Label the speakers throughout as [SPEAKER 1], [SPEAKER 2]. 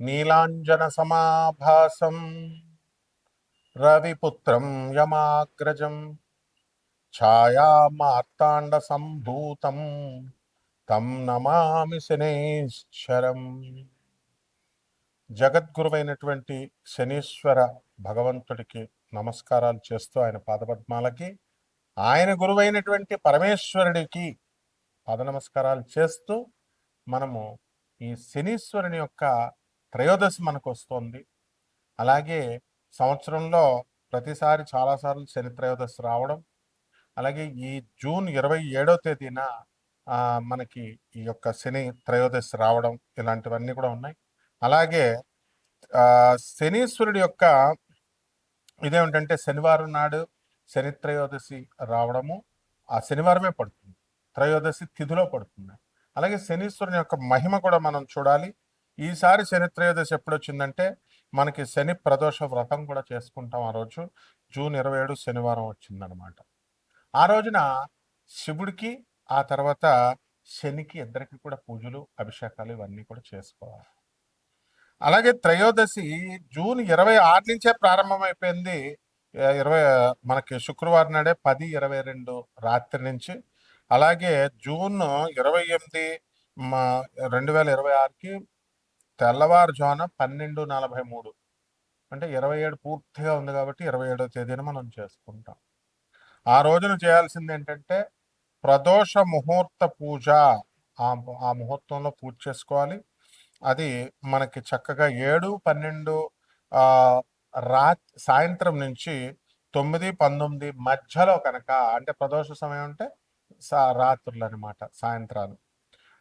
[SPEAKER 1] నీలాంజనసమాభాసం రవిపుత్రం యమాగ్రజం ఛాయామార్తాండసంభూతం తం నమామి శనేశ్వరం. జగద్గురువైనటువంటి శనీశ్వర భగవంతుడికి నమస్కారాలు చేస్తూ ఆయన పాదపద్మాలకి, ఆయన గురువైనటువంటి పరమేశ్వరుడికి పాద నమస్కారాలు చేస్తూ మనము ఈ శనీశ్వరుని యొక్క త్రయోదశి మనకు వస్తుంది. అలాగే సంవత్సరంలో ప్రతిసారి చాలాసార్లు శని త్రయోదశి రావడం, అలాగే ఈ జూన్ 27వ తేదీన మనకి ఈ యొక్క శని త్రయోదశి రావడం, ఇలాంటివన్నీ కూడా ఉన్నాయి. అలాగే శనీశ్వరుడి యొక్క ఇదేమిటంటే శనివారం నాడు శని త్రయోదశి రావడము ఆ శనివారమే పడుతుంది, త్రయోదశి తిథిలో పడుతుంది. అలాగే శనీశ్వరుని యొక్క మహిమ కూడా మనం చూడాలి. ఈసారి శని త్రయోదశి ఎప్పుడు వచ్చిందంటే మనకి శని ప్రదోష వ్రతం కూడా చేసుకుంటాం. ఆ రోజు జూన్ 27 శనివారం వచ్చిందనమాట. ఆ రోజున శివుడికి ఆ తర్వాత శనికి ఇద్దరికి కూడా పూజలు అభిషేకాలు ఇవన్నీ కూడా చేసుకోవాలి. అలాగే త్రయోదశి జూన్ 26 నుంచే ప్రారంభమైపోయింది. మనకి శుక్రవారం నాడే 10:22 రాత్రి నుంచి. అలాగే జూన్ 28 2026కి తెల్లవారుజామున 12:43 అంటే 27 పూర్తిగా ఉంది కాబట్టి 27వ తేదీన మనం చేసుకుంటాం. ఆ రోజున చేయాల్సింది ఏంటంటే ప్రదోష ముహూర్త పూజ. ఆ ముహూర్తంలో పూజ చేసుకోవాలి. అది మనకి చక్కగా 7-12 సాయంత్రం నుంచి 9-19 మధ్యలో కనుక, అంటే ప్రదోష సమయం అంటే రాత్రులు అనమాట, సాయంత్రాలు.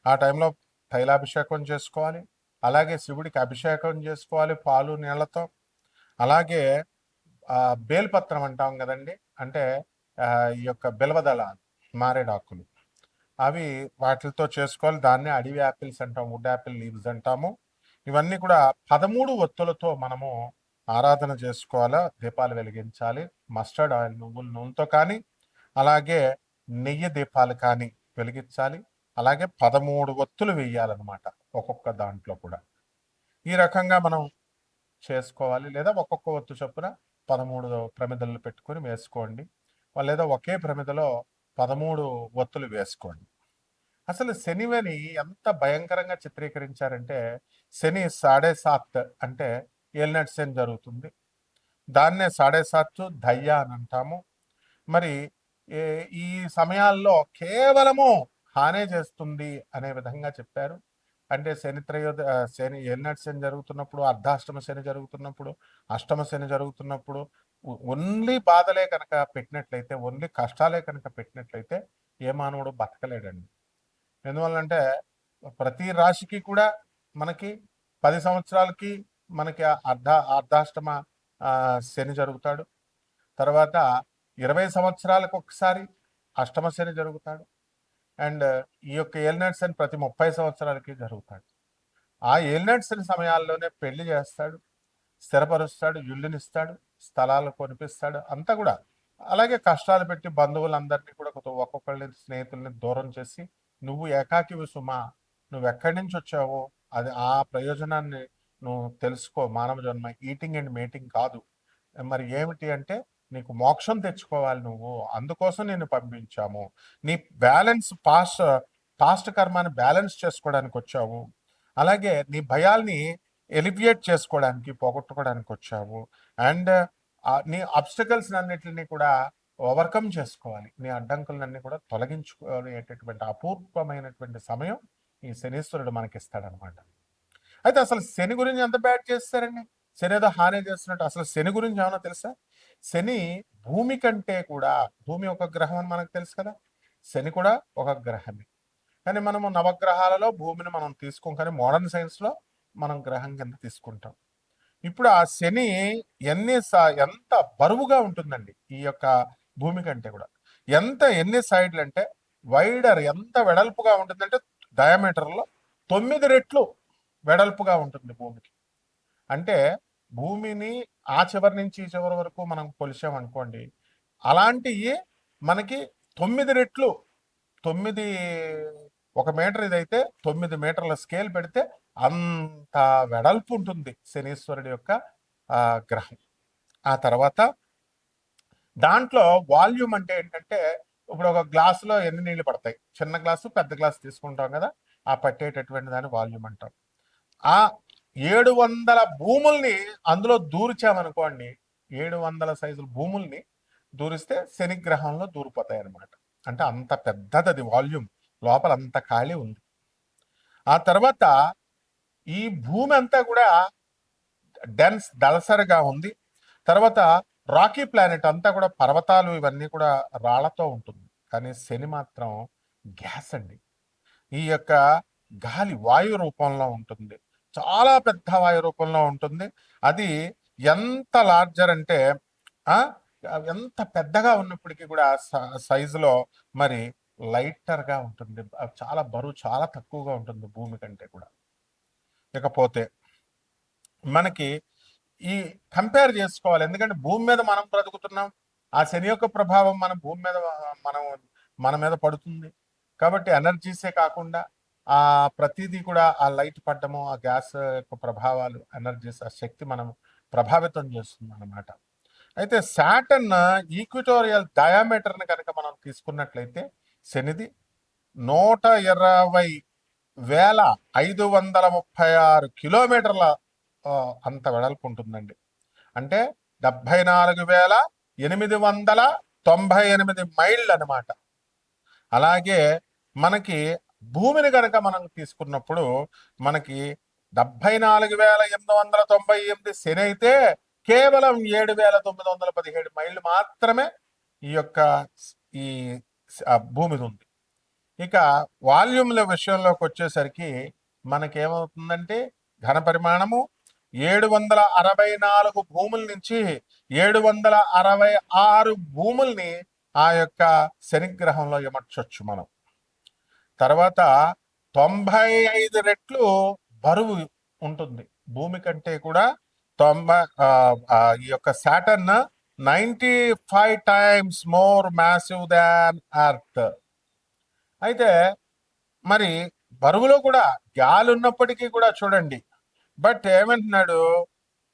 [SPEAKER 1] ఆ టైంలో తైలాభిషేకం చేసుకోవాలి. అలాగే శివుడికి అభిషేకం చేసుకోవాలి పాలు నీళ్లతో. అలాగే బేల్పత్రం అంటాం కదండి, అంటే ఈ యొక్క బిల్వదళాలు, మారేడాకులు, అవి వాటితో చేసుకోవాలి. దాన్ని అడవి యాపిల్స్ అంటాం, వుడ్ యాపిల్ లీవ్స్ అంటాము. ఇవన్నీ కూడా 13 ఒత్తులతో మనము ఆరాధన చేసుకోవాలా, దీపాలు వెలిగించాలి. మస్టర్డ్ ఆయిల్, నువ్వుల నూనెతో కానీ, అలాగే నెయ్యి దీపాలు కానీ వెలిగించాలి. అలాగే 13 ఒత్తులు వేయాలన్నమాట ఒక్కొక్క దాంట్లో కూడా. ఈ రకంగా మనం చేసుకోవాలి. లేదా ఒక్కొక్క ఒత్తు చొప్పున 13 ప్రమిదలు పెట్టుకొని వేసుకోండి, లేదా ఒకే ప్రమిదలో 13 ఒత్తులు వేసుకోండి. అసలు శనివని ఎంత భయంకరంగా చిత్రీకరించారంటే శని 7.5 అంటే ఏలినాటి శని జరుగుతుంది. దాన్నే 7.5 దయ్య అని అంటాము. మరి ఈ సమయాల్లో కేవలము హానే చేస్తుంది అనే విధంగా చెప్పారు. అంటే శని ఏలినాటి శని జరుగుతున్నప్పుడు, అర్ధాష్టమ శని జరుగుతున్నప్పుడు, అష్టమ శని జరుగుతున్నప్పుడు ఓన్లీ బాధలే కనుక పెట్టినట్లయితే, ఓన్లీ కష్టాలే కనుక పెట్టినట్లయితే ఏ మానవుడు బతకలేడండి. ఎందువల్లంటే ప్రతి రాశికి కూడా మనకి 10 సంవత్సరాలకి మనకి అర్ధాష్టమ శని జరుగుతాడు. తర్వాత 20 సంవత్సరాలకు ఒకసారి అష్టమ శని జరుగుతాడు. అండ్ ఈ యొక్క ఏలినాటి శని ప్రతి 30 సంవత్సరాలకి జరుగుతాడు. ఆ ఏలినాటి శని సమయాల్లోనే పెళ్లి చేస్తాడు, స్థిరపరుస్తాడు, ఇల్లునిస్తాడు, స్థలాలు కొనిపిస్తాడు, అంతా కూడా. అలాగే కష్టాలు పెట్టి బంధువులందరినీ కూడా ఒక్కొక్కళ్ళని, స్నేహితుల్ని దూరం చేసి నువ్వు ఏకాకివి సుమా, నువ్వు ఎక్కడి నుంచి వచ్చావో అది ఆ ప్రయోజనాన్ని నువ్వు తెలుసుకో. మానవ జన్మ ఈటింగ్ అండ్ మేటింగ్ కాదు. మరి ఏమిటి అంటే నీకు మోక్షం తెచ్చుకోవాలి, నువ్వు అందుకోసం నేను పంపించాము. నీ బ్యాలెన్స్ పాస్ట్ కర్మాన్ని బ్యాలెన్స్ చేసుకోవడానికి వచ్చావు. అలాగే నీ భయాల్ని ఎలివియేట్ చేసుకోవడానికి, పోగొట్టుకోవడానికి వచ్చావు. అండ్ నీ అబ్స్టకల్స్ అన్నిటిని కూడా ఓవర్కమ్ చేసుకోవాలి. నీ అడ్డంకులన్నీ కూడా తొలగించుకునేటటువంటి అపూర్వమైనటువంటి సమయం ఈ శనీశ్వరుడు మనకిస్తాడనమాట. అయితే అసలు శని గురించి ఎంత బ్యాడ్ చేస్తారండి? శని ఏదో హాని చేస్తున్నట్టు. అసలు శని గురించి ఏమన్నా తెలుసా? శని భూమి కంటే కూడా, భూమి ఒక గ్రహం అని మనకు తెలుసు కదా, శని కూడా ఒక గ్రహమే. కానీ మనము నవగ్రహాలలో భూమిని మనం తీసుకోం, కానీ మోడర్న్ సైన్స్లో మనం గ్రహం కింద తీసుకుంటాం. ఇప్పుడు ఆ శని ఎంత బరువుగా ఉంటుందండి ఈ యొక్క భూమి కంటే కూడా. ఎన్ని సైడ్లు అంటే వైడర్, ఎంత వెడల్పుగా ఉంటుందంటే డయామీటర్లో 9 రెట్లు వెడల్పుగా ఉంటుంది భూమికి. అంటే భూమిని ఆ చివరి నుంచి ఈ చివరి వరకు మనం కొలిసామనుకోండి, అలాంటివి మనకి 9 రెట్లు, 9 1 మీటర్ ఇదైతే 9 మీటర్ల స్కేల్ పెడితే అంత వెడల్పు ఉంటుంది శనీశ్వరుడి యొక్క గ్రహం. ఆ తర్వాత దాంట్లో వాల్యూమ్ అంటే ఏంటంటే, ఇప్పుడు ఒక గ్లాసులో ఎన్ని నీళ్లు పడతాయి, చిన్న గ్లాసు పెద్ద గ్లాసు తీసుకుంటాం కదా, ఆ పట్టేటటువంటి దాన్ని వాల్యూమ్ అంటాం. ఆ 700 భూముల్ని అందులో దూర్చామనుకోండి, 700 సైజుల భూముల్ని దూరిస్తే శనిగ్రహంలో దూరిపోతాయి అనమాట. అంటే అంత పెద్దది అది వాల్యూమ్, లోపల అంత ఖాళీ ఉంది. ఆ తర్వాత ఈ భూమి అంతా కూడా డెన్స్ దళసరిగా ఉంది. తర్వాత రాకీ ప్లానెట్ అంతా కూడా పర్వతాలు ఇవన్నీ కూడా రాళ్లతో ఉంటుంది. కానీ శని మాత్రం గ్యాస్ అండి. ఈ యొక్క గాలి వాయు రూపంలో ఉంటుంది, చాలా పెద్ద వాయు రూపంలో ఉంటుంది. అది ఎంత లార్జర్ అంటే ఎంత పెద్దగా ఉన్నప్పటికీ కూడా సైజులో మరి లైటర్గా ఉంటుంది. చాలా బరువు చాలా తక్కువగా ఉంటుంది భూమి కంటే కూడా. ఇకపోతే మనకి ఈ కంపేర్ చేసుకోవాలి, ఎందుకంటే భూమి మీద మనం బ్రతుకుతున్నాం, ఆ శని యొక్క ప్రభావం మన భూమి మీద మన మీద పడుతుంది. కాబట్టి ఎనర్జీసే కాకుండా ఆ ప్రతిదీ కూడా ఆ లైట్ పడ్డము, ఆ గ్యాస్ యొక్క ప్రభావాలు, ఎనర్జీస్, ఆ శక్తి మనం ప్రభావితం చేస్తుంది అన్నమాట. అయితే సాటర్న్ ఈక్విటోరియల్ డయామీటర్ని కనుక మనం తీసుకున్నట్లయితే శనిది 120,536 కిలోమీటర్ల అంత వెడల్పు ఉంటుందండి. అంటే 74,898 మైళ్ళు అనమాట. అలాగే మనకి భూమిని కనుక మనం తీసుకున్నప్పుడు మనకి 74,898 శని అయితే కేవలం 7,917 మైళ్ళు మాత్రమే ఈ యొక్క ఈ భూమి ఉంది. ఇక వాల్యూమ్ల విషయంలోకి వచ్చేసరికి మనకేమవుతుందంటే ఘన పరిమాణము 764 భూముల నుంచి 766 భూముల్ని ఆ యొక్క శనిగ్రహంలో ఇమర్చొచ్చు మనం. తర్వాత 95 రెట్లు బరువు ఉంటుంది భూమి కంటే కూడా. ఈ యొక్క సాటర్న్ 95 times మోర్ మ్యాసివ్ దాన్ ఎర్త్. అయితే మరి బరువులో కూడా గాలి ఉన్నప్పటికీ కూడా చూడండి, బట్ ఏమంటున్నాడు,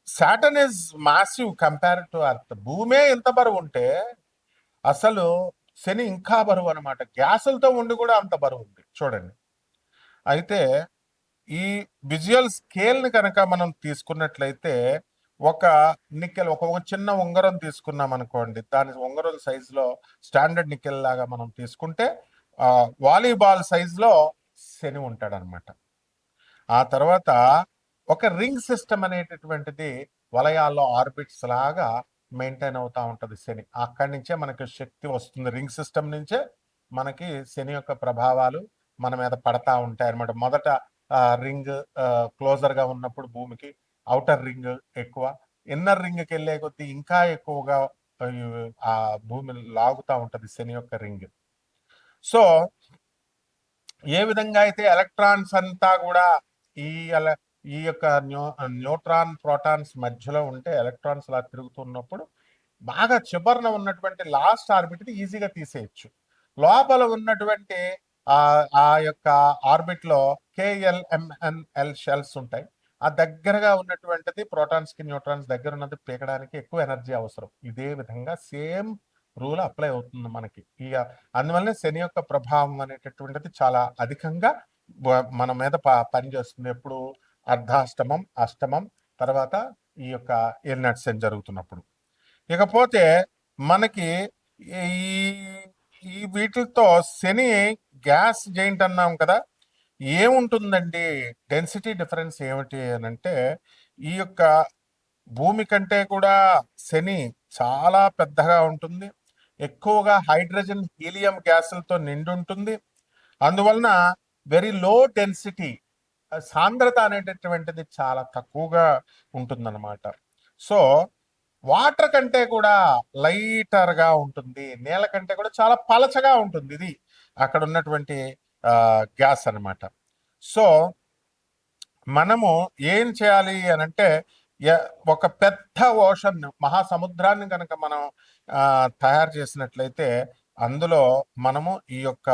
[SPEAKER 1] Saturn is massive compare to earth. భూమే ఎంత బరువు ఉంటే అసలు శని ఇంకా బరువు అనమాట. గ్యాసులతో ఉండి కూడా అంత బరువు ఉంది చూడండి. అయితే ఈ విజువల్ స్కేల్ని కనుక మనం తీసుకున్నట్లయితే ఒక నికెల్, ఒక చిన్న ఉంగరం తీసుకున్నాం అనుకోండి, దాని ఉంగరం సైజులో స్టాండర్డ్ నికెల్ లాగా మనం తీసుకుంటే వాలీబాల్ సైజులో శని ఉంటాడనమాట. ఆ తర్వాత ఒక రింగ్ సిస్టమ్ అనేటటువంటిది వలయాల్లో ఆర్బిట్స్ లాగా మెయింటైన్ అవుతా ఉంటుంది శని. అక్కడి నుంచే మనకి శక్తి వస్తుంది, రింగ్ సిస్టమ్ నుంచే మనకి శని యొక్క ప్రభావాలు మన మీద పడతా ఉంటాయి అనమాట. మొదట రింగ్ క్లోజర్గా ఉన్నప్పుడు భూమికి అవుటర్ రింగ్ ఎక్కువ, ఇన్నర్ రింగ్కి వెళ్ళే కొద్దీ ఇంకా ఎక్కువగా ఆ భూమి లాగుతూ ఉంటుంది శని యొక్క రింగ్. సో ఏ విధంగా అయితే ఎలక్ట్రాన్స్ అంతా కూడా ఈ యొక్క న్యూట్రాన్ ప్రోటాన్స్ మధ్యలో ఉంటే ఎలక్ట్రాన్స్ అలా తిరుగుతున్నప్పుడు బాగా చివరన ఉన్నటువంటి లాస్ట్ ఆర్బిట్ ఈజీగా తీసేయచ్చు. లోపల ఉన్నటువంటి ఆ యొక్క ఆర్బిట్ లో KLMNL షెల్స్ ఉంటాయి. ఆ దగ్గరగా ఉన్నటువంటిది ప్రోటాన్స్ కి న్యూట్రాన్స్ దగ్గర ఉన్నది పీకడానికి ఎక్కువ ఎనర్జీ అవసరం. ఇదే విధంగా సేమ్ రూల్ అప్లై అవుతుంది మనకి. అందువల్లనే శని యొక్క ప్రభావం అనేటటువంటిది చాలా అధికంగా మన మీద పనిచేస్తుంది. ఎప్పుడు అర్ధాష్టమం, అష్టమం, తర్వాత ఈ యొక్క ఏలినాటి శని జరుగుతున్నప్పుడు. ఇకపోతే మనకి ఈ వీటితో శని గ్యాస్ జైంట్ అన్నాం కదా, ఏముంటుందండి డెన్సిటీ డిఫరెన్స్ ఏమిటి అని అంటే, ఈ యొక్క భూమి కంటే కూడా శని చాలా పెద్దగా ఉంటుంది, ఎక్కువగా హైడ్రోజన్ హీలియం గ్యాసులతో నిండి ఉంటుంది. అందువలన వెరీ లో డెన్సిటీ, సాంద్రత అనేటటువంటిది చాలా తక్కువగా ఉంటుందన్నమాట. సో వాటర్ కంటే కూడా లైటర్గా ఉంటుంది, నీళ్ళ కంటే కూడా చాలా పలచగా ఉంటుంది ఇది అక్కడ ఉన్నటువంటి గ్యాస్ అనమాట. సో మనము ఏం చేయాలి అని అంటే, ఒక పెద్ద ఓషన్ మహాసముద్రాన్ని కనుక మనం తయారు చేసినట్లయితే అందులో మనము ఈ యొక్క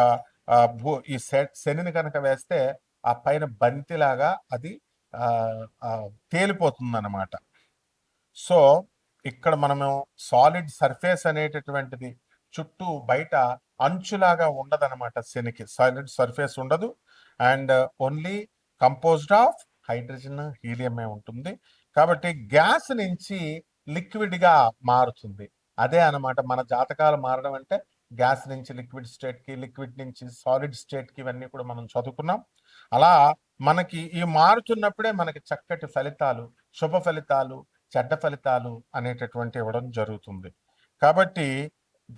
[SPEAKER 1] ఈ శనిని కనుక వేస్తే ఆ పైన బంతిలాగా అది తేలిపోతుంది అనమాట. సో ఇక్కడ మనము సాలిడ్ సర్ఫేస్ అనేటటువంటిది చుట్టూ బయట అంచులాగా ఉండదన్నమాట. శనికి సాలిడ్ సర్ఫేస్ ఉండదు, and only composed of hydrogen హీలియమే ఉంటుంది. కాబట్టి గ్యాస్ నుంచి లిక్విడ్గా మారుతుంది. అదే అన్నమాట మన జాతకాలు మారడం అంటే. గ్యాస్ నుంచి లిక్విడ్ స్టేట్కి, లిక్విడ్ నుంచి సాలిడ్ స్టేట్కి, ఇవన్నీ కూడా మనం చదువుకున్నాం. అలా మనకి ఈ మారుతున్నప్పుడే మనకి చక్కటి ఫలితాలు, శుభ ఫలితాలు, చెడ్డ ఫలితాలు అనేటటువంటి ఇవ్వడం జరుగుతుంది. కాబట్టి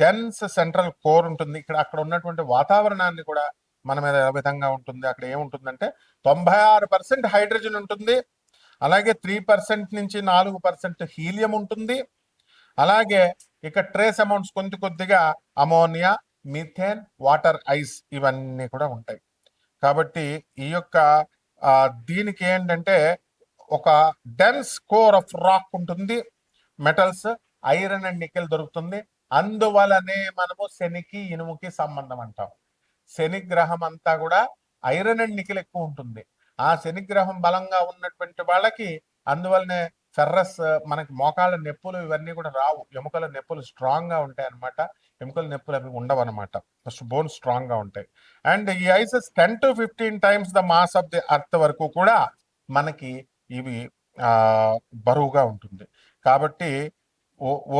[SPEAKER 1] డెన్స్ సెంట్రల్ కోర్ ఉంటుంది. అక్కడ ఉన్నటువంటి వాతావరణాన్ని కూడా మన మీద ఏ విధంగా ఉంటుంది, అక్కడ ఏముంటుందంటే 96% హైడ్రోజన్ ఉంటుంది, అలాగే 3% నుంచి 4% హీలియం ఉంటుంది, అలాగే ఇక ట్రేస్ అమౌంట్స్ కొద్దిగా అమోనియా, మిథేన్, వాటర్ ఐస్ ఇవన్నీ కూడా ఉంటాయి. కాబట్టి ఈ యొక్క దీనికి ఏంటంటే ఒక డెన్స్ కోర్ ఆఫ్ రాక్ ఉంటుంది, మెటల్స్, ఐరన్ అండ్ నికెల్ దొరుకుతుంది. అందువలనే మనము శనికి ఇనుముకి సంబంధం అంటాం. శని గ్రహం అంతా కూడా ఐరన్ అండ్ నికెల్ ఎక్కువ ఉంటుంది. ఆ శని గ్రహం బలంగా ఉన్నటువంటి వాళ్ళకి అందువల్లనే ఫెర్రస్, మనకి మోకాళ్ళ నొప్పులు ఇవన్నీ కూడా రావు. ఎముకల నొప్పులు స్ట్రాంగ్ గా ఉంటాయి అనమాట. ఎముకల నొప్పులు అవి ఉండవు అనమాట. ఫస్ట్ బోన్ స్ట్రాంగ్ గా ఉంటాయి. అండ్ ఈ ఐసెస్ 10 to 15 times the mass of the earth వరకు కూడా మనకి ఇవి బరువుగా ఉంటుంది. కాబట్టి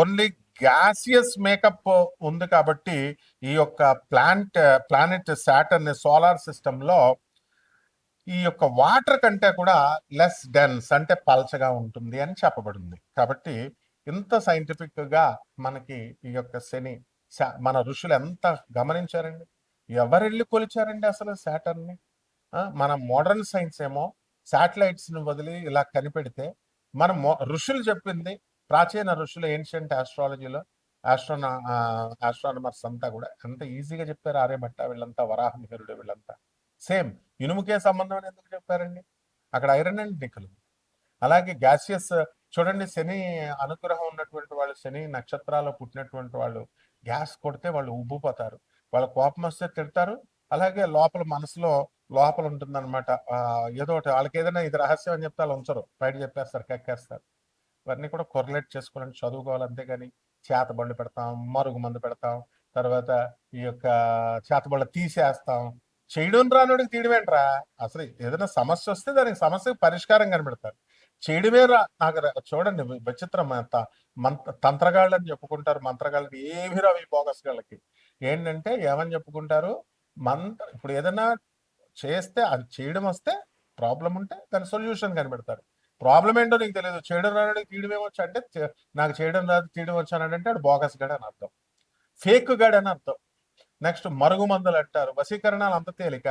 [SPEAKER 1] ఓన్లీ గ్యాసియస్ మేకప్ ఉంది. కాబట్టి ఈ యొక్క ప్లానెట్ సాటర్న్ సోలార్ సిస్టమ్ లో ఈ యొక్క వాటర్ కంటే కూడా లెస్ డెన్స్, అంటే పల్చగా ఉంటుంది అని చెప్పబడింది. కాబట్టి ఇంత సైంటిఫిక్ గా మనకి ఈ యొక్క శని, మన ఋషులు ఎంత గమనించారండి, ఎవరెళ్ళి కొలిచారండి అసలు సాటర్న్ని. మన మోడర్న్ సైన్స్ ఏమో శాటిలైట్స్ ని వదిలి ఇలా కనిపెడితే, మన ఋషులు చెప్పింది, ప్రాచీన ఋషులు ఏన్షియంట్ ఆస్ట్రాలజీలో ఆస్ట్రానమర్స్ అంతా కూడా ఎంత ఈజీగా చెప్పారు. ఆర్యభట్ట వీళ్ళంతా, వరాహమిహిరుడు వీళ్ళంతా సేమ్ ఇనుముకే సంబంధం అని ఎందుకు చెప్పారండి? అక్కడ ఐరన్ అండ్ నికెల్. అలాగే గ్యాసియస్ చూడండి, శని అనుగ్రహం ఉన్నటువంటి వాళ్ళు, శని నక్షత్రాల్లో పుట్టినటువంటి వాళ్ళు గ్యాస్ కొడితే వాళ్ళు ఉబ్బిపోతారు, వాళ్ళ కోపం వస్తే తిడతారు. అలాగే లోపల మనసులో లోపల ఉంటుందన్నమాట ఏదో ఒకటి. వాళ్ళకి ఏదైనా ఇది రహస్యం అని చెప్తే వాళ్ళు ఉంచరు, బయట చెప్పేస్తారు, కక్కేస్తారు. ఇవన్నీ కూడా కొరలేట్ చేసుకోవాలని చదువుకోవాలి. అంతేగాని చేతబళ్ళు పెడతాం, మరుగు మందు పెడతాం, తర్వాత ఈ యొక్క చేతబళ్ళు తీసేస్తాం. చేయడం రానుడికి తీయడమేంట్రా? అసలు ఏదైనా సమస్య వస్తే దానికి సమస్యకు పరిష్కారం కనిపెడతారు. చేయడమే నాకు చూడండి విచిత్రం. తంత్రగాళ్ళు అని చెప్పుకుంటారు, మంత్రగాళ్ళకి ఏమి రావు ఈ బోగస్ గాళ్ళకి. ఏంటంటే ఏమని చెప్పుకుంటారు, ఇప్పుడు ఏదైనా చేస్తే అది చేయడం వస్తే ప్రాబ్లం ఉంటే దాని సొల్యూషన్ కనిపెడతారు. ప్రాబ్లం ఏంటో నీకు తెలియదు, చేయడం రానడికి తీయడం ఏమొచ్చు అంటే, నాకు చేయడం రాదు తీయడం వచ్చానంటే అది బోగస్ గడ్ అని అర్థం, ఫేక్ గడ్ అని అర్థం. నెక్స్ట్ మరుగుమందులు అంటారు. వశీకరణాలు అంత తేలిక.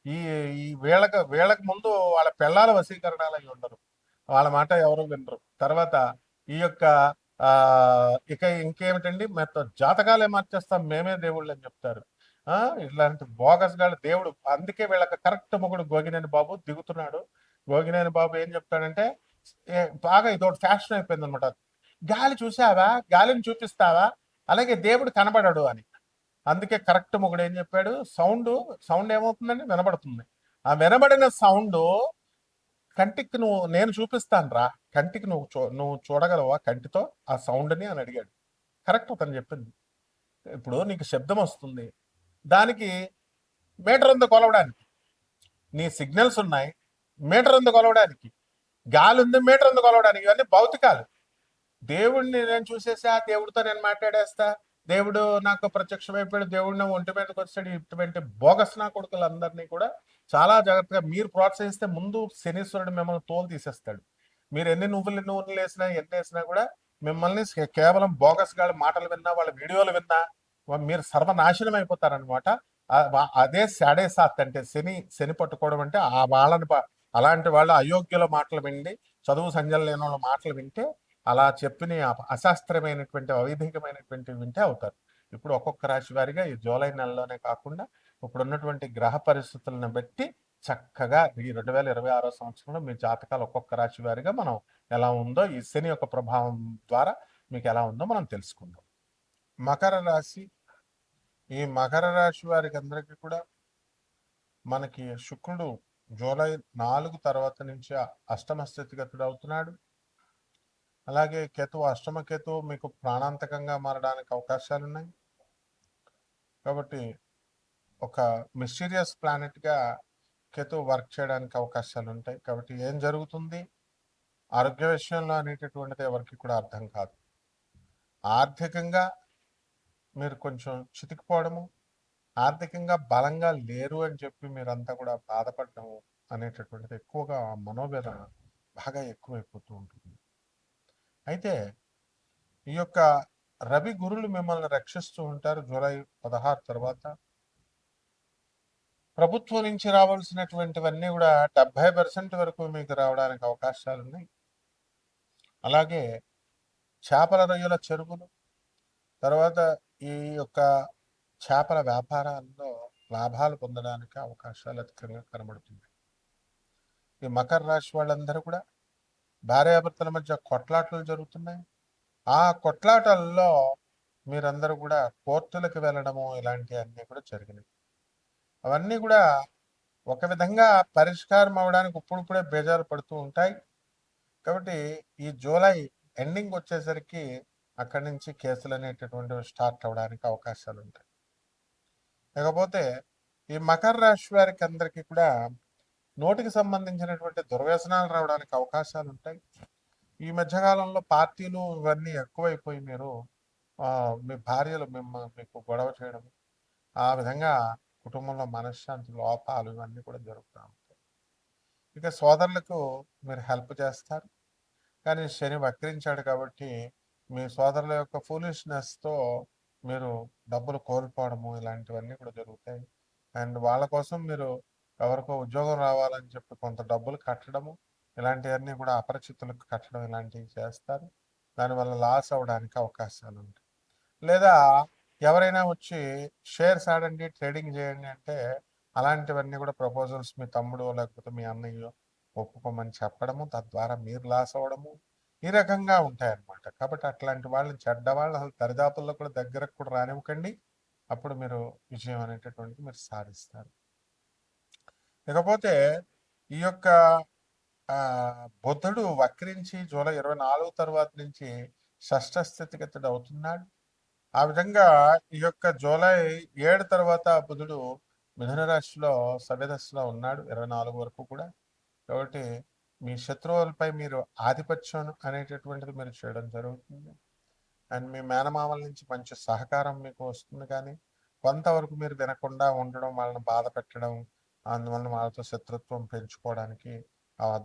[SPEAKER 1] ఈ ఈ వీళ్ళకి ముందు వాళ్ళ పిల్లల వశీకరణాలు అవి ఉండరు, వాళ్ళ మాట ఎవరు వినరు. తర్వాత ఈ యొక్క ఇక ఇంకేమిటండి, జాతకాలే మార్చేస్తాం మేమే దేవుళ్ళు అని చెప్తారు. ఇట్లాంటి బోగస్ గాళ్ళు దేవుడు. అందుకే వీళ్ళకి కరెక్ట్ మొగుడు గోగినేని బాబు దిగుతున్నాడు. గోగినేని బాబు ఏం చెప్తాడంటే, బాగా ఇదొకటి ఫ్యాషన్ అయిపోయింది అనమాట. గాలి చూసావా, గాలిని చూపిస్తావా, అలాగే దేవుడు కనబడడు అని. అందుకే కరెక్ట్ మొగుడు ఏం చెప్పాడు, సౌండ్ ఏమవుతుందని వినబడుతుంది. ఆ వినబడిన సౌండ్ కంటికి నేను చూపిస్తాను రా, కంటికి నువ్వు చూడగలవా కంటితో ఆ సౌండ్ని అని అడిగాడు. కరెక్ట్ అతను చెప్పింది. ఇప్పుడు నీకు శబ్దం వస్తుంది, దానికి మీటర్ ఉంది కొలవడానికి, నీ సిగ్నల్స్ ఉన్నాయి, మీటర్ ఉంది కొలవడానికి, గాలి ఉంది, మీటర్ ఉంది కొలవడానికి. ఇవన్నీ భౌతికాలు. దేవుడిని నేను చూసేసా, దేవుడితో నేను మాట్లాడేస్తా, దేవుడు నాకు ప్రత్యక్షమైపోయాడు, దేవుడిని ఒంటి మీదకి వచ్చాడు, ఇటువంటి బోగస్ నా కొడుకులందరినీ కూడా చాలా జాగ్రత్తగా మీరు ప్రోత్సహిస్తే ముందు శనీశ్వరుడు మిమ్మల్ని తోలు తీసేస్తాడు. మీరు ఎన్ని నువ్వులు వేసినా ఎన్ని వేసినా కూడా మిమ్మల్ని కేవలం బోగస్ గాళ్ళ మాటలు విన్నా, వాళ్ళ వీడియోలు విన్నా మీరు సర్వనాశనం అయిపోతారనమాట. అదే సాడే సాత్ అంటే శని పట్టుకోవడం అంటే ఆ వాళ్ళని అలాంటి వాళ్ళు అయోగ్యుల మాటలు విండి, చదువు సంజలు లేని వాళ్ళ మాటలు వింటే, అలా చెప్పిన అశాస్త్రమైనటువంటి అవైధికమైనటువంటి వింటే అవుతారు. ఇప్పుడు ఒక్కొక్క రాశి వారిగా ఈ జూలై నెలలోనే కాకుండా ఇప్పుడు ఉన్నటువంటి గ్రహ పరిస్థితులను బట్టి చక్కగా ఈ 2026 సంవత్సరంలో మీ జాతకాలు ఒక్కొక్క రాశి వారిగా మనం ఎలా ఉందో, ఈ శని యొక్క ప్రభావం ద్వారా మీకు ఎలా ఉందో మనం తెలుసుకుందాం. మకర రాశి ఈ మకర రాశి వారికి అందరికీ కూడా మనకి శుక్రుడు జూలై 4 తర్వాత నుంచి అష్టమ స్థితిగతుడు అవుతున్నాడు. అలాగే అష్టమ కేతువు మీకు ప్రాణాంతకంగా మారడానికి అవకాశాలున్నాయి. కాబట్టి ఒక మిస్టీరియస్ ప్లానెట్గా కేతువు వర్క్ చేయడానికి అవకాశాలు ఉంటాయి. కాబట్టి ఏం జరుగుతుంది ఆరోగ్య విషయంలో అనేటటువంటిది ఎవరికి కూడా అర్థం కాదు. ఆర్థికంగా మీరు కొంచెం చితికిపోవడము, ఆర్థికంగా బలంగా లేరు అని చెప్పి మీరంతా కూడా బాధపడడం అనేటటువంటిది ఎక్కువగా మనోవేదన బాగా ఎక్కువైపోతూ ఉంటుంది. అయితే ఈ యొక్క రవి గురులు మిమ్మల్ని రక్షిస్తూ ఉంటారు. జూలై 16 తర్వాత ప్రభుత్వం నుంచి రావాల్సినటువంటివన్నీ కూడా 70% వరకు మీకు రావడానికి అవకాశాలు ఉన్నాయి. అలాగే చేపల రొయ్యల చెరువులు, తర్వాత ఈ యొక్క చేపల వ్యాపారాల్లో లాభాలు పొందడానికి అవకాశాలు అధికంగా కనబడుతుంది. ఈ మకర రాశి వాళ్ళందరూ కూడా భార్యాభర్తల మధ్య కొట్లాటలు జరుగుతున్నాయి. ఆ కొట్లాటల్లో మీరందరూ కూడా కోర్టులకు వెళ్ళడము ఇలాంటివన్నీ కూడా జరిగినాయి. అవన్నీ కూడా ఒక విధంగా పరిష్కారం అవడానికి ఇప్పుడిప్పుడే బేజారు పడుతూ ఉంటాయి. కాబట్టి ఈ జూలై ఎండింగ్ వచ్చేసరికి అక్కడి నుంచి కేసులు అనేటటువంటివి స్టార్ట్ అవడానికి అవకాశాలు ఉంటాయి. లేకపోతే ఈ మకర రాశి వారికి అందరికీ కూడా నోటికి సంబంధించినటువంటి దుర్వ్యసనాలు రావడానికి అవకాశాలు ఉంటాయి. ఈ మధ్యకాలంలో పార్టీలు ఇవన్నీ ఎక్కువైపోయి మీరు మీ భార్యలు మీకు గొడవ చేయడం, ఆ విధంగా కుటుంబంలో మనశ్శాంతి లోపాలు ఇవన్నీ కూడా జరుగుతూ ఉంటాయి. ఇక సోదరులకు మీరు హెల్ప్ చేస్తారు, కానీ శని వక్రించాడు కాబట్టి మీ సోదరుల యొక్క ఫూలిష్నెస్తో మీరు డబ్బులు కోల్పోవడము ఇలాంటివన్నీ కూడా జరుగుతాయి. అండ్ వాళ్ళ కోసం మీరు ఎవరికో ఉద్యోగం రావాలని చెప్పి కొంత డబ్బులు కట్టడము ఇలాంటివన్నీ కూడా అపరిచితులకు కట్టడం ఇలాంటివి చేస్తారు. దానివల్ల లాస్ అవ్వడానికి అవకాశాలు ఉంటాయి. లేదా ఎవరైనా వచ్చి షేర్స్ ఆడండి, ట్రేడింగ్ చేయండి అంటే అలాంటివన్నీ కూడా ప్రపోజల్స్ మీ తమ్ముడు లేకపోతే మీ అన్నయ్య ఒప్పుకోమని చెప్పడము, తద్వారా మీరు లాస్ అవ్వడము ఈ రకంగా ఉంటాయన్నమాట. కాబట్టి అట్లాంటి వాళ్ళని చెడ్డవాళ్ళు అసలు దరిదాపుల్లో కూడా దగ్గరకు కూడా రానివ్వకండి. అప్పుడు మీరు విజయం అనేటటువంటిది మీరు సాధిస్తారు. ఇకపోతే ఈ యొక్క బుధుడు వక్రించి జూలై 24 తర్వాత నుంచి షష్ఠ స్థితిగతుడు అవుతున్నాడు. ఆ విధంగా ఈ యొక్క జూలై 7 తర్వాత బుధుడు మిథున రాశిలో సవ్యదశలో ఉన్నాడు 24 వరకు కూడా. కాబట్టి మీ శత్రువులపై మీరు ఆధిపత్యం అనేటటువంటిది మీరు చేయడం జరుగుతుంది. అండ్ మీ మేనమామల నుంచి మంచి సహకారం మీకు వస్తుంది. కానీ కొంతవరకు మీరు వినకుండా ఉండడం, వాళ్ళని బాధ పెట్టడం, అందువల్ల వాళ్ళతో శత్రుత్వం పెంచుకోవడానికి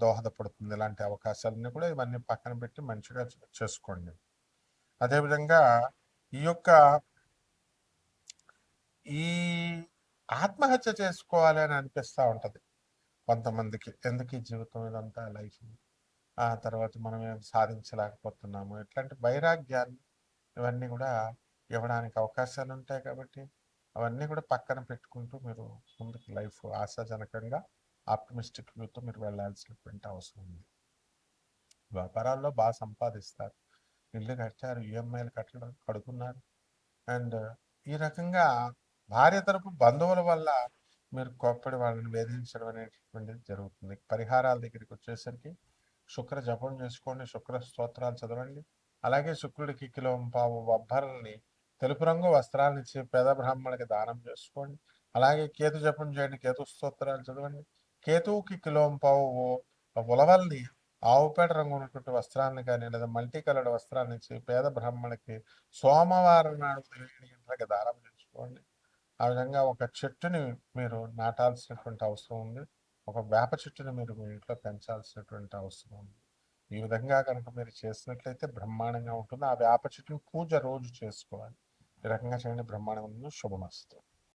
[SPEAKER 1] దోహదపడుతుంది. ఇలాంటి అవకాశాలన్నీ కూడా ఇవన్నీ పక్కన పెట్టి మంచిగా చేసుకోండి. అదేవిధంగా ఈ యొక్క ఈ ఆత్మహత్య చేసుకోవాలి అని అనిపిస్తూ ఉంటుంది కొంతమందికి. ఎందుకు ఈ జీవితం ఇదంతా లైఫ్, ఆ తర్వాత మనం ఏం సాధించలేకపోతున్నాము, ఇట్లాంటి వైరాగ్యాన్ని ఇవన్నీ కూడా ఇవ్వడానికి అవకాశాలు ఉంటాయి. కాబట్టి అవన్నీ కూడా పక్కన పెట్టుకుంటూ మీరు ముందుకు లైఫ్ ఆశాజనకంగా ఆప్టమిస్టిక్ వ్యూతో మీరు వెళ్ళాల్సినటువంటి అవసరం ఉంది. వ్యాపారాల్లో బాగా సంపాదిస్తారు, ఇల్లు కట్టారు, ఈఎంఐలు కడుతున్నారు. అండ్ ఈ రకంగా భార్య తరపు బంధువుల వల్ల మీరు కోప్పడి వాళ్ళని వేధించడం అనేటటువంటిది జరుగుతుంది. పరిహారాల దగ్గరికి వచ్చేసరికి శుక్ర జపం చేసుకోండి, శుక్ర స్తోత్రాలు చదవండి. అలాగే శుక్రుడికి కిలోంపావు బొబ్బర్లని తెలుపు రంగు వస్త్రాలను ఇచ్చి పేద బ్రాహ్మణుడికి దానం చేసుకోండి. అలాగే కేతు జపం చేయండి, కేతు స్తోత్రాలు చదవండి. కేతువుకి కిలోంపావు ఉలవల్ని ఆవుపేట రంగు ఉన్నటువంటి వస్త్రాన్ని కానీ లేదా మల్టీ కలర్డ్ వస్త్రాన్ని ఇచ్చి పేద బ్రాహ్మణుడికి సోమవారం నాడు 7 గంటలకి దానం చేసుకోండి. ఆ విధంగా ఒక చెట్టుని మీరు నాటాల్సినటువంటి అవసరం ఉంది. ఒక వేప చెట్టుని మీరు మీ ఇంట్లో పెంచాల్సినటువంటి అవసరం ఉంది. ఈ విధంగా కనుక మీరు చేసినట్లయితే బ్రహ్మాండంగా ఉంటుంది. ఆ వేప చెట్టుని పూజ రోజు చేసుకోవాలి. ఈ రకంగా చేయండి, బ్రహ్మాండంగా శుభమస్తు.